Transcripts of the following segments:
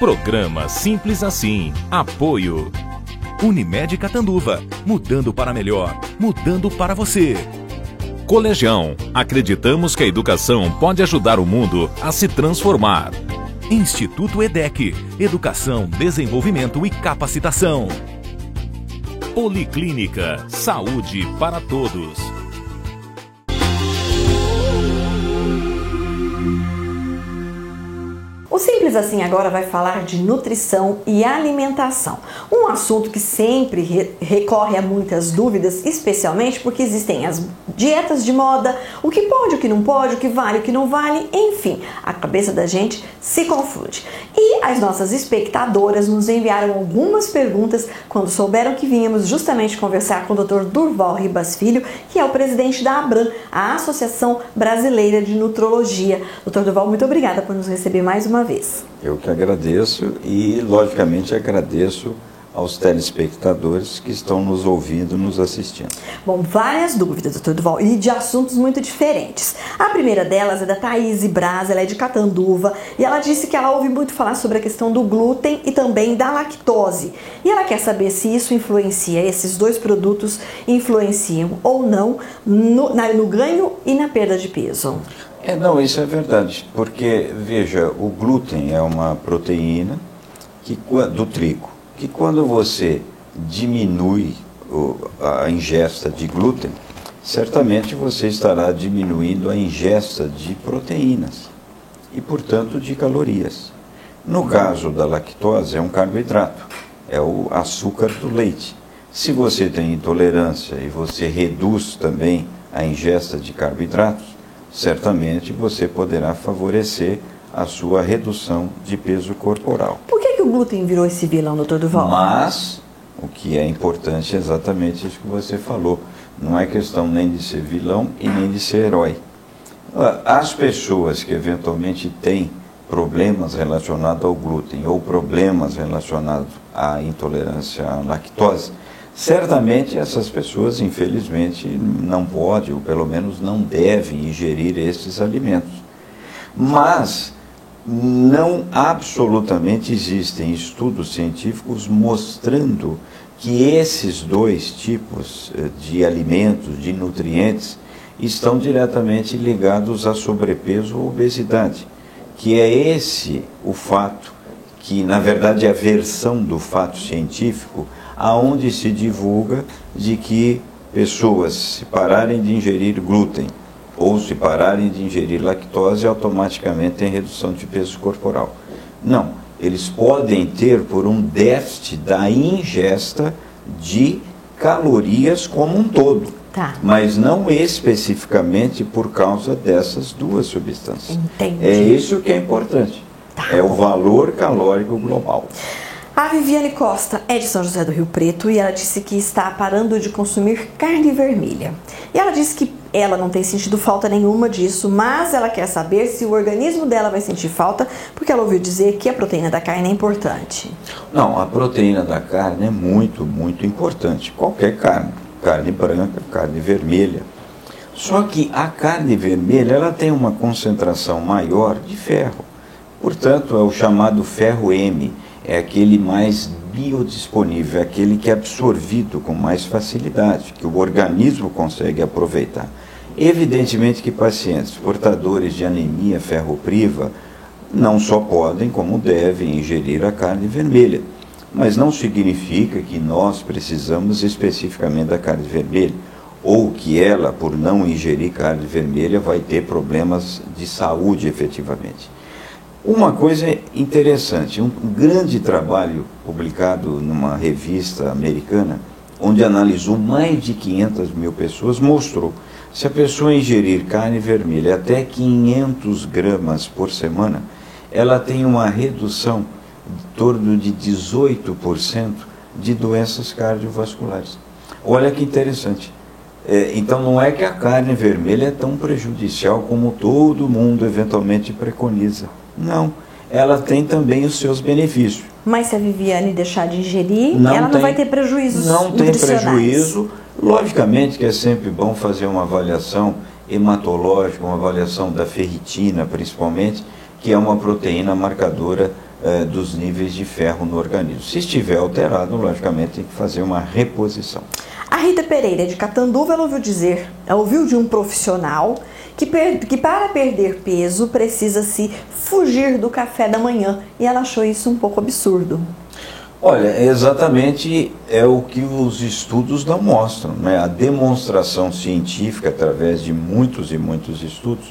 Programa Simples Assim. Apoio. Unimed Catanduva. Mudando para melhor. Mudando para você. Colegião. Acreditamos que a educação pode ajudar o mundo a se transformar. Instituto EDEC. Educação, desenvolvimento e capacitação. Policlínica. Saúde para todos. O Simples Assim agora vai falar de nutrição e alimentação. Um assunto que sempre recorre a muitas dúvidas, especialmente porque existem as dietas de moda, o que pode, o que não pode, o que vale, o que não vale, enfim, a cabeça da gente se confunde. E as nossas espectadoras nos enviaram algumas perguntas quando souberam que vínhamos justamente conversar com o Dr. Durval Ribas Filho, que é o presidente da ABRAM, a Associação Brasileira de Nutrologia. Dr. Durval, muito obrigada por nos receber mais uma vez. Eu que agradeço e, logicamente, agradeço aos telespectadores que estão nos ouvindo, nos assistindo. Bom, várias dúvidas, doutor Durval, e de assuntos muito diferentes. A primeira delas é da Thaís Braz, ela é de Catanduva, e ela disse que ela ouve muito falar sobre a questão do glúten e também da lactose. E ela quer saber se isso influencia, esses dois produtos influenciam ou não no ganho e na perda de peso. Não, isso é verdade, porque, veja, o glúten é uma proteína do trigo, que quando você diminui a ingesta de glúten, certamente você estará diminuindo a ingesta de proteínas e, portanto, de calorias. No caso da lactose, é um carboidrato, é o açúcar do leite. Se você tem intolerância e você reduz também a ingesta de carboidratos, certamente você poderá favorecer a sua redução de peso corporal. Por que o glúten virou esse vilão, doutor Durval? Mas o que é importante é exatamente isso que você falou. Não é questão nem de ser vilão e nem de ser herói. As pessoas que eventualmente têm problemas relacionados ao glúten ou problemas relacionados à intolerância à lactose, certamente essas pessoas, infelizmente, não podem, ou pelo menos não devem ingerir esses alimentos. Mas não absolutamente existem estudos científicos mostrando que esses dois tipos de alimentos, de nutrientes, estão diretamente ligados a sobrepeso ou obesidade, que é esse o fato, que na verdade é a versão do fato científico, aonde se divulga de que pessoas, se pararem de ingerir glúten ou se pararem de ingerir lactose, automaticamente têm redução de peso corporal. Não, eles podem ter por um déficit da ingesta de calorias como um todo, mas não especificamente por causa dessas duas substâncias. Entendi. É isso que é importante, é o valor calórico global. A Viviane Costa é de São José do Rio Preto e ela disse que está parando de consumir carne vermelha. E ela disse que ela não tem sentido falta nenhuma disso, mas ela quer saber se o organismo dela vai sentir falta, porque ela ouviu dizer que a proteína da carne é importante. Não, a proteína da carne é muito, muito importante. Qualquer carne, carne branca, carne vermelha. Só que a carne vermelha ela tem uma concentração maior de ferro. Portanto, é o chamado ferro M. É aquele mais biodisponível, é aquele que é absorvido com mais facilidade, que o organismo consegue aproveitar. Evidentemente que pacientes portadores de anemia ferropriva não só podem, como devem ingerir a carne vermelha, mas não significa que nós precisamos especificamente da carne vermelha, ou que ela, por não ingerir carne vermelha, vai ter problemas de saúde efetivamente. Uma coisa interessante, um grande trabalho publicado numa revista americana, onde analisou mais de 500 mil pessoas, mostrou que se a pessoa ingerir carne vermelha até 500 gramas por semana, ela tem uma redução de torno de 18% de doenças cardiovasculares. Olha que interessante. Então não é que a carne vermelha é tão prejudicial como todo mundo eventualmente preconiza. Não, ela tem também os seus benefícios. Mas se a Viviane deixar de ingerir, ela não vai ter prejuízos nutricionais? Não tem prejuízo. Logicamente que é sempre bom fazer uma avaliação hematológica, uma avaliação da ferritina principalmente, que é uma proteína marcadora dos níveis de ferro no organismo. Se estiver alterado, logicamente tem que fazer uma reposição. A Rita Pereira, de Catanduva, ela ouviu de um profissional que para perder peso precisa-se fugir do café da manhã, e ela achou isso um pouco absurdo. Olha, exatamente é o que os estudos não mostram, né? A demonstração científica, através de muitos e muitos estudos,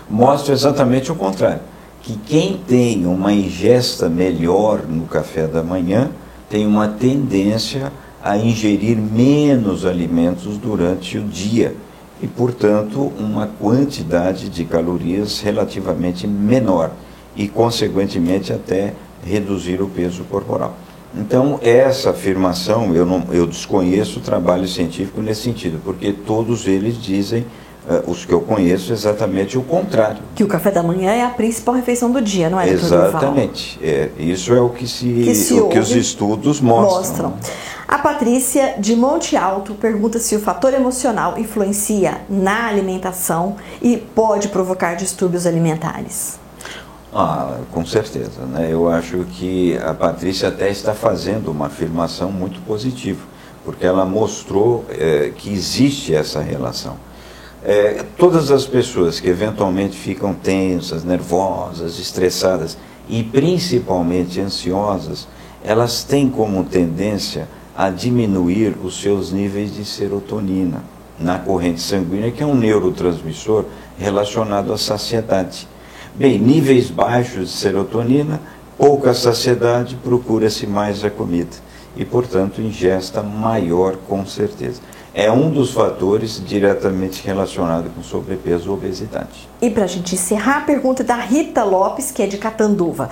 mostra exatamente o contrário. Que quem tem uma ingesta melhor no café da manhã tem uma tendência a ingerir menos alimentos durante o dia e, portanto, uma quantidade de calorias relativamente menor e, consequentemente, até reduzir o peso corporal. Então, essa afirmação, eu desconheço o trabalho científico nesse sentido, porque todos eles dizem, os que eu conheço, exatamente o contrário. Que o café da manhã é a principal refeição do dia, não é? Exatamente. Isso é o que os estudos mostram. A Patrícia, de Monte Alto, pergunta se o fator emocional influencia na alimentação e pode provocar distúrbios alimentares. Com certeza, né? Eu acho que a Patrícia até está fazendo uma afirmação muito positiva, porque ela mostrou que existe essa relação. Todas as pessoas que eventualmente ficam tensas, nervosas, estressadas e principalmente ansiosas, elas têm como tendência a diminuir os seus níveis de serotonina na corrente sanguínea, que é um neurotransmissor relacionado à saciedade. Bem, níveis baixos de serotonina, pouca saciedade, procura-se mais a comida e, portanto, ingesta maior com certeza. É um dos fatores diretamente relacionado com sobrepeso ou obesidade. E para a gente encerrar, a pergunta da Rita Lopes, que é de Catanduva.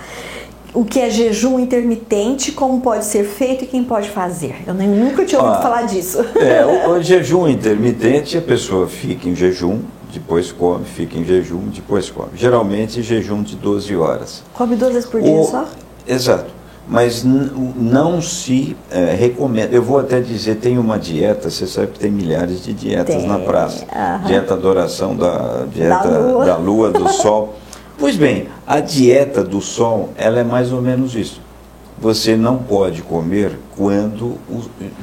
O que é jejum intermitente, como pode ser feito e quem pode fazer? Eu nunca tinha ouvido falar disso. O jejum intermitente, a pessoa fica em jejum, depois come, fica em jejum, depois come. Geralmente jejum de 12 horas. Come 2 vezes por dia só? Exato. Mas não se recomenda. Eu vou até dizer, tem uma dieta, você sabe que tem milhares de dietas na praça. Dieta adoração, dieta da lua, do sol. Pois bem, a dieta do sol, ela é mais ou menos isso. Você não pode comer quando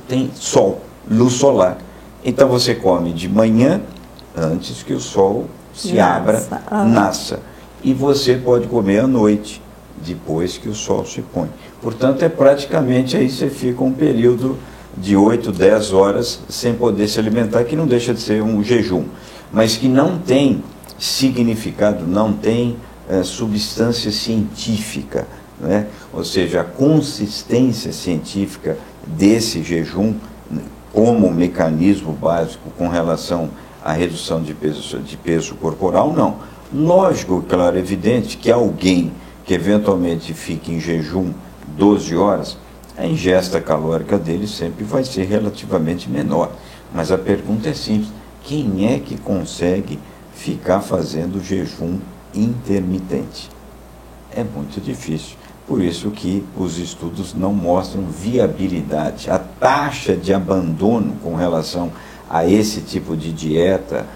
tem sol, luz solar. Então você come de manhã, antes que o sol se abra, nasça. E você pode comer à noite, depois que o sol se põe. Portanto, praticamente aí você fica um período de 8, 10 horas sem poder se alimentar, que não deixa de ser um jejum, mas que não tem significado, não tem substância científica, né? Ou seja, a consistência científica desse jejum como mecanismo básico com relação à redução de peso corporal, não. Lógico, claro, evidente que alguém que eventualmente fique em jejum 12 horas, a ingesta calórica dele sempre vai ser relativamente menor. Mas a pergunta é simples: quem é que consegue ficar fazendo jejum intermitente? É muito difícil. Por isso que os estudos não mostram viabilidade. A taxa de abandono com relação a esse tipo de dieta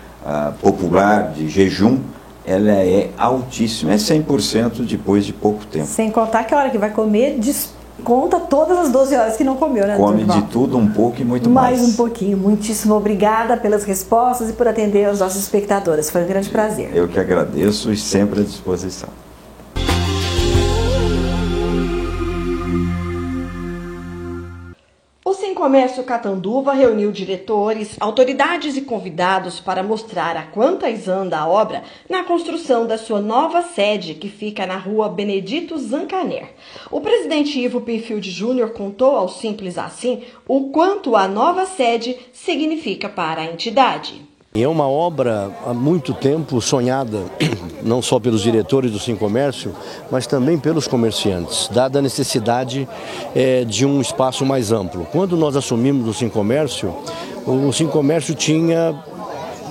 popular, de jejum, ela é altíssima, é 100% depois de pouco tempo. Sem contar que a hora que vai comer, desconta todas as 12 horas que não comeu, né? Come de tudo um pouco e muito mais. Mais um pouquinho. Muitíssimo obrigada pelas respostas e por atender aos nossos espectadores. Foi um grande prazer. Eu que agradeço e sempre à disposição. O Sem Comércio Catanduva reuniu diretores, autoridades e convidados para mostrar a quantas anda a obra na construção da sua nova sede, que fica na rua Benedito Zancaner. O presidente Ivo Pinfield Júnior contou ao Simples Assim o quanto a nova sede significa para a entidade. É uma obra há muito tempo sonhada, não só pelos diretores do Sem Comércio, mas também pelos comerciantes, dada a necessidade de um espaço mais amplo. Quando nós assumimos o Sem Comércio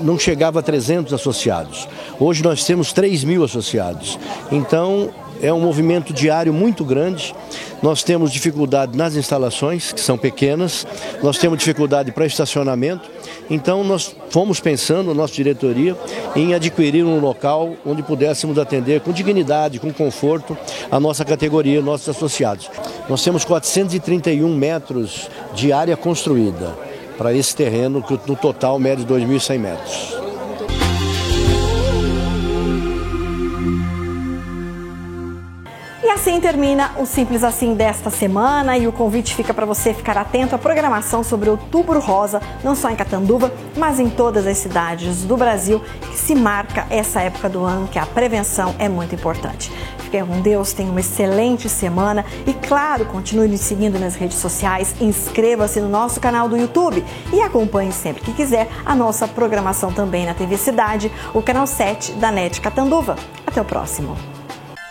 não chegava a 300 associados. Hoje nós temos 3.000 associados. Então, é um movimento diário muito grande Nós temos dificuldade nas instalações, que são pequenas, nós temos dificuldade para estacionamento, então nós fomos pensando, nossa diretoria, em adquirir um local onde pudéssemos atender com dignidade, com conforto, a nossa categoria, nossos associados. Nós temos 431 metros de área construída para esse terreno, que no total mede 2.100 metros. E assim termina o Simples Assim desta semana, e o convite fica para você ficar atento à programação sobre Outubro Rosa, não só em Catanduva, mas em todas as cidades do Brasil, que se marca essa época do ano que a prevenção é muito importante. Fiquem com Deus, tenha uma excelente semana e, claro, continue nos seguindo nas redes sociais, inscreva-se no nosso canal do YouTube e acompanhe sempre que quiser a nossa programação também na TV Cidade, o canal 7 da NET Catanduva. Até o próximo.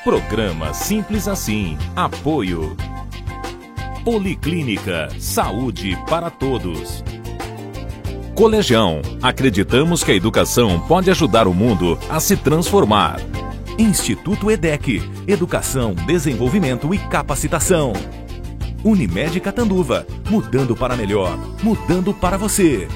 Programa Simples Assim. Apoio. Policlínica. Saúde para todos. Colegião. Acreditamos que a educação pode ajudar o mundo a se transformar. Instituto EDEC. Educação, desenvolvimento e capacitação. Unimed Catanduva. Mudando para melhor. Mudando para você.